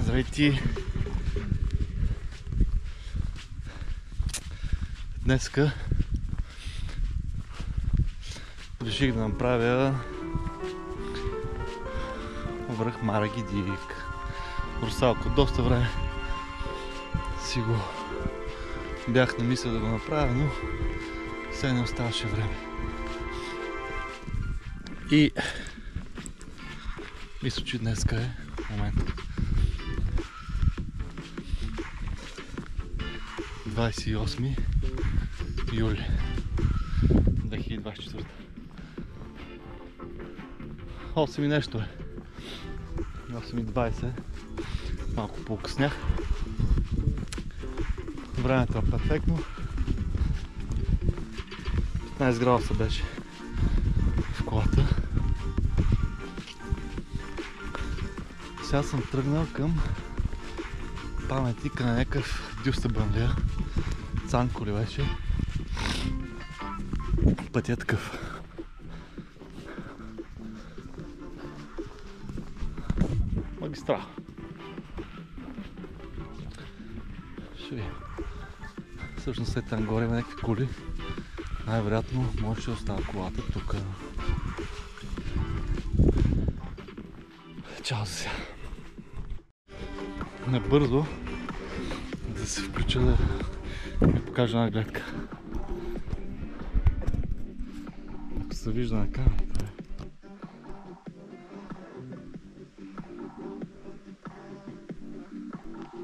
Здравейте! Днеска реших да направя връх Марагидик. Русалка, доста време си го бях намислил да го направя, но сега не оставаше време. И мисля, че днеска е момент. 28 юли 2024. 8 и нещо е. 8:20. Малко покъснях. Времето е перфектно. 15 градуса беше в колата. Сега съм тръгнал към паметника на някакъв дюстебънлия. Цанко ли беше? Пътя такъв. Магистрал. Ще ви. Всъщност след там горе има някакви коли. Най-вероятно може да остава колата тук. Чао за сега. Набързо да се включа да ми покажа една гледка. Ако се вижда на камерата.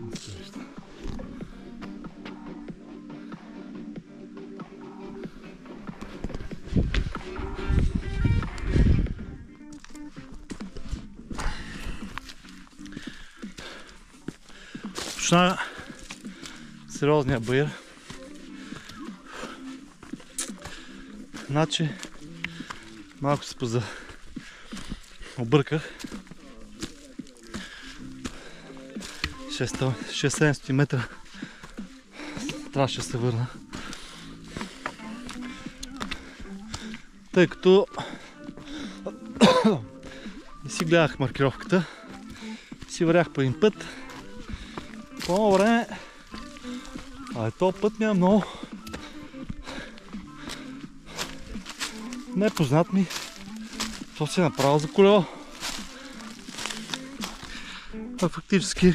Не се вижда. Почна сериозния баир. Значи малко се обърках. 6-700 метра трябваше да се върна. Тъй като не си гледах маркировката, си вървях по един път. По едно време, този път ми е много непознат ми, то си е направил за колело. А фактически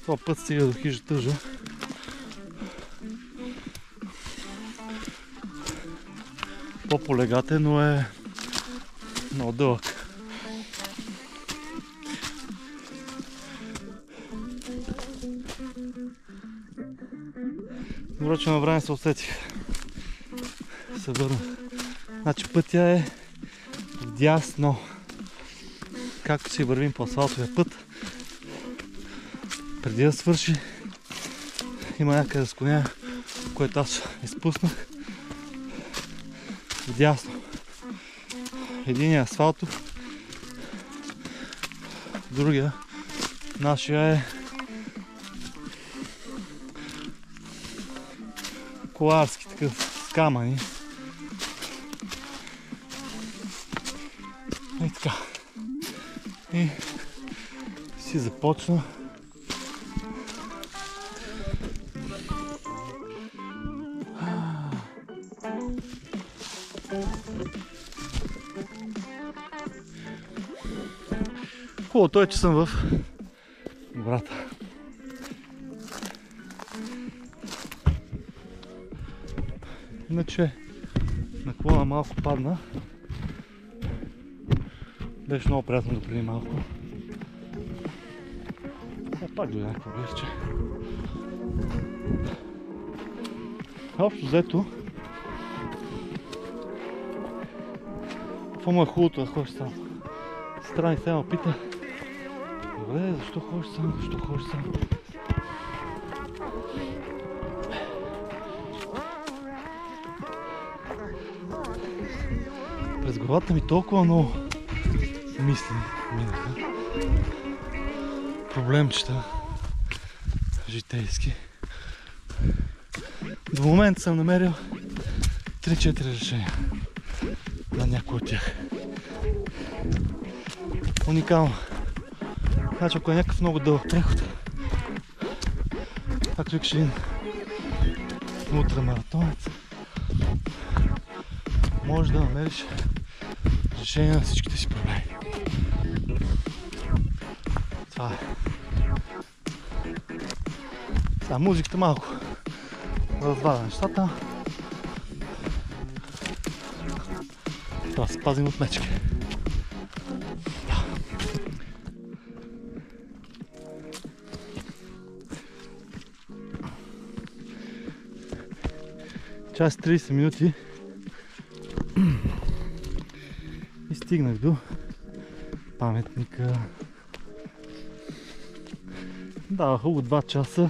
този път стига до хижа Тъжа. По-полегатен, но е много дълъг. Добре, че на време се усетих. Се върнах. Значи пътя е вдясно. Както си вървим по асфалтовия път, преди да свърши, има някъде склоня, което аз изпуснах. Вдясно. Единият асфалтов, другия, нашия е коларски, такъв с камъни. И така. И си започна. Хубавото е, че съм в гората. Иначе наклона малко падна. Беше много приятно да преди малко. Пак дойде някакво бирче. Общо взето, какво му е хубавото да ходиш сам? Страни се ме пита: добре, защо ходиш сам, защо ходиш сам? През главата ми толкова много мисли минаха. Проблемчета житейски. До момента съм намерил 3-4 решения на някои от тях. Уникално. Значи ако е някакъв много дълъг преход, както викаш един ултрамаратонец, може да намериш решение на всичките си проблеми. Това е. Сега музиката малко разваля нещата. Трябва да се пазим от мечки. Час 30 минути и стигнах до паметника. Да, хубаво 2 часа.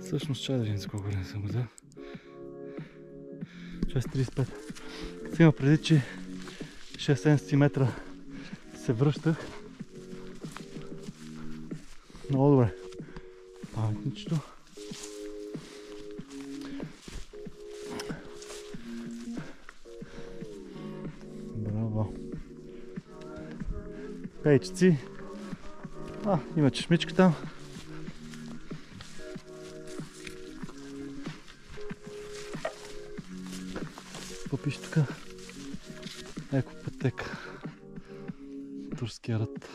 Всъщност чай да видим за колко време съм го взел. Час 35. Като има преди, че 6-7 метра се връщах. Много добре. Паметничето. Браво. Пейчици. Има чешмичка там. Какво пише тук? Екопътека. Турския ръд.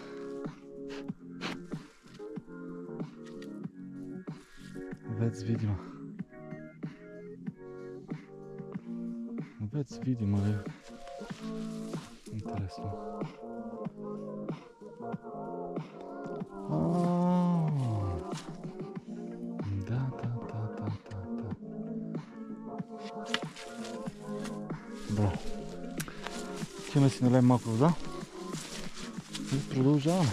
Вец видима. Вец видима ли? Интересно. Да. Браво. Отиваме си налеем малко вода и продължаваме.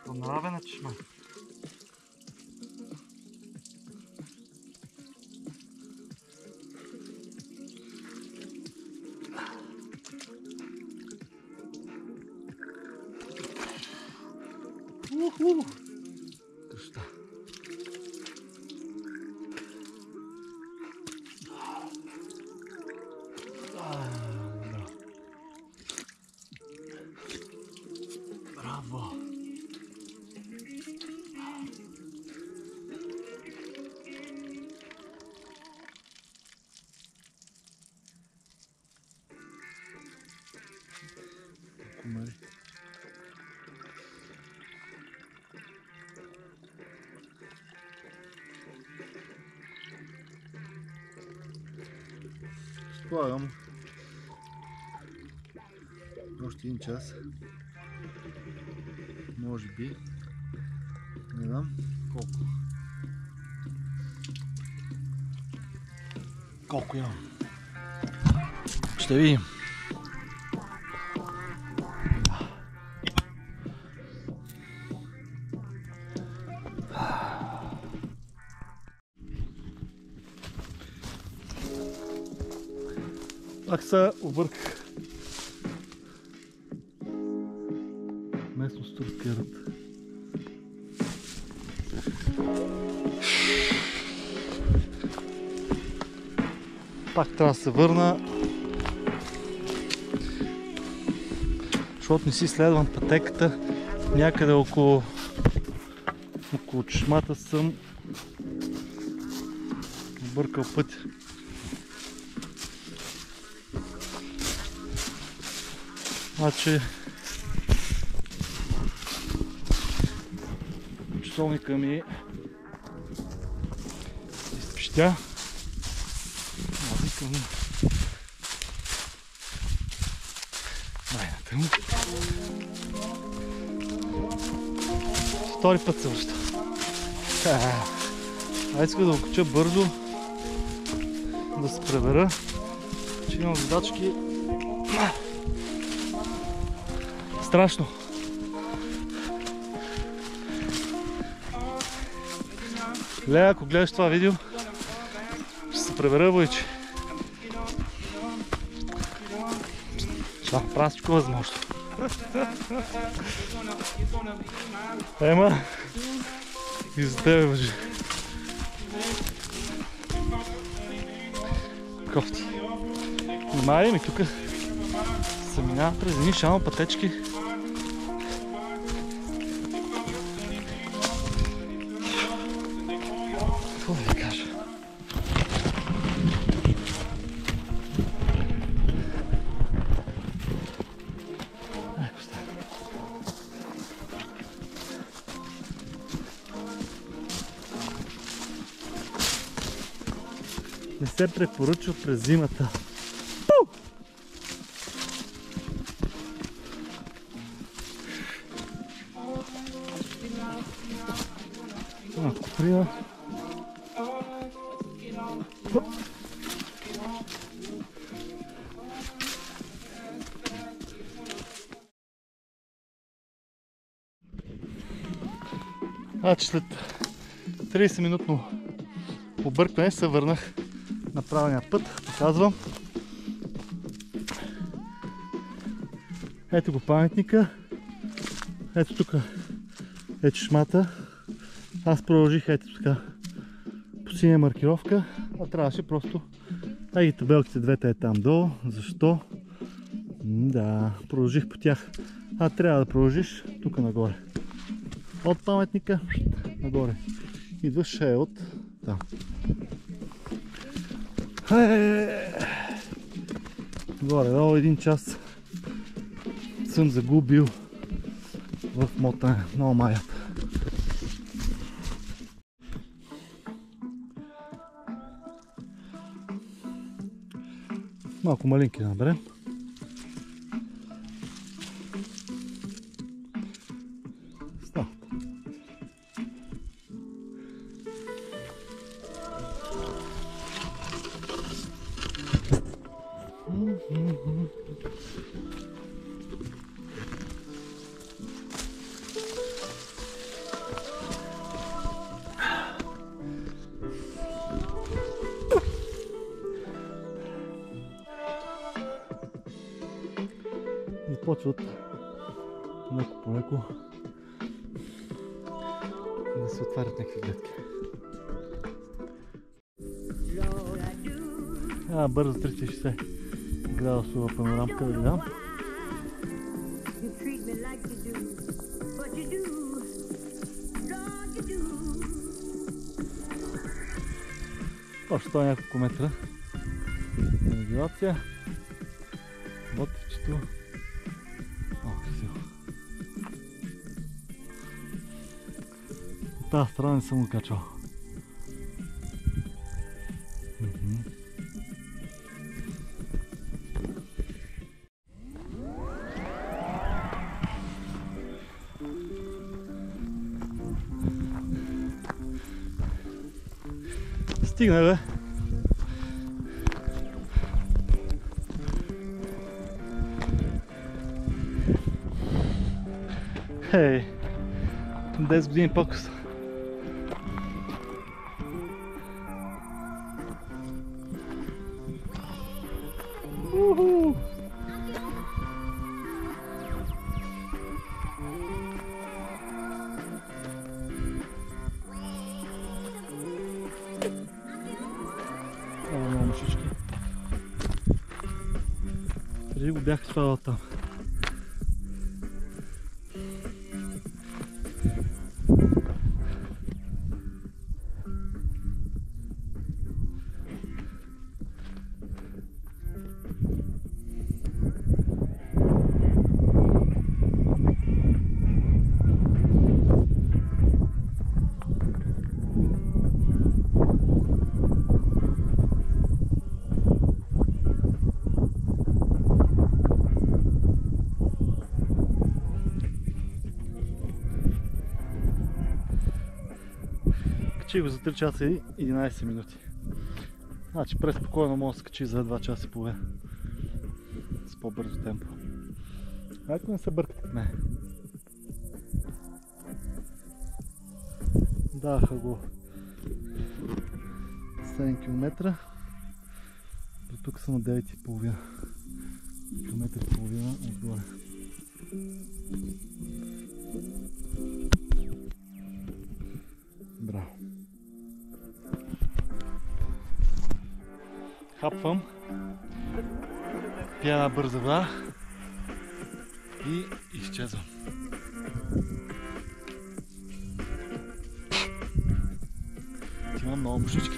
Понравена чешма. Кръста. Браво. Комари. Слагам още 1 час. Може би. Не знам колко. Колко имам. Ще видим. Пак се обърках. Местност турския ръд. Пак трябва да се върна, защото не си следвам пътеката. Някъде около чешмата съм объркал пътя. Значи часовника ми изпищя. Викам майната му. Втори път се връща. Иска да окача бързо, да се пребера, че имам задачки страшно. Ле, ако гледаш това видео, ще се пребера, бойче. Ще направя всичко възможно. Ема, и за тебе, бъжи. Кофти. Внимай ми, тук се минава през едни шално пътечки. Какво да ви кажа? Не се препоръчва през зимата. Куприна. Значи след 30-минутно объркване се върнах на правилния път. Показвам. Ето го паметника. Ето тук е чешмата. Аз продължих ето така по синя маркировка, а трябваше просто... и табелките двете е там долу. Защо? Да, продължих по тях. А трябва да продължиш тук нагоре. От паметника нагоре. Идваш от там. Горе-долу 1 час съм загубил в мотане на омаята. Малко малинки да наберем. Стават. Започват леко по леко да се отварят някакви гледки. Бързо 360 градусова панорамка да ви дам. Още това няколко метра на нивелация. Ботичето. От тази страна не съм го качвал. Стигна, бе! Хей! 10 години по-късно. Много мъжички. Преди го бях свалял там. Качих го за 3 часа и 11 минути. Значи преспокойно мога да се качи за 2 часа и половина. С по-бързо темпо. Ако не се бъркат от мен. Даха го 7 км. До тук са на 9,5 км и половина отгоре. Браво! Хапвам, пия една бърза вода и изчезвам. Имам много бушички.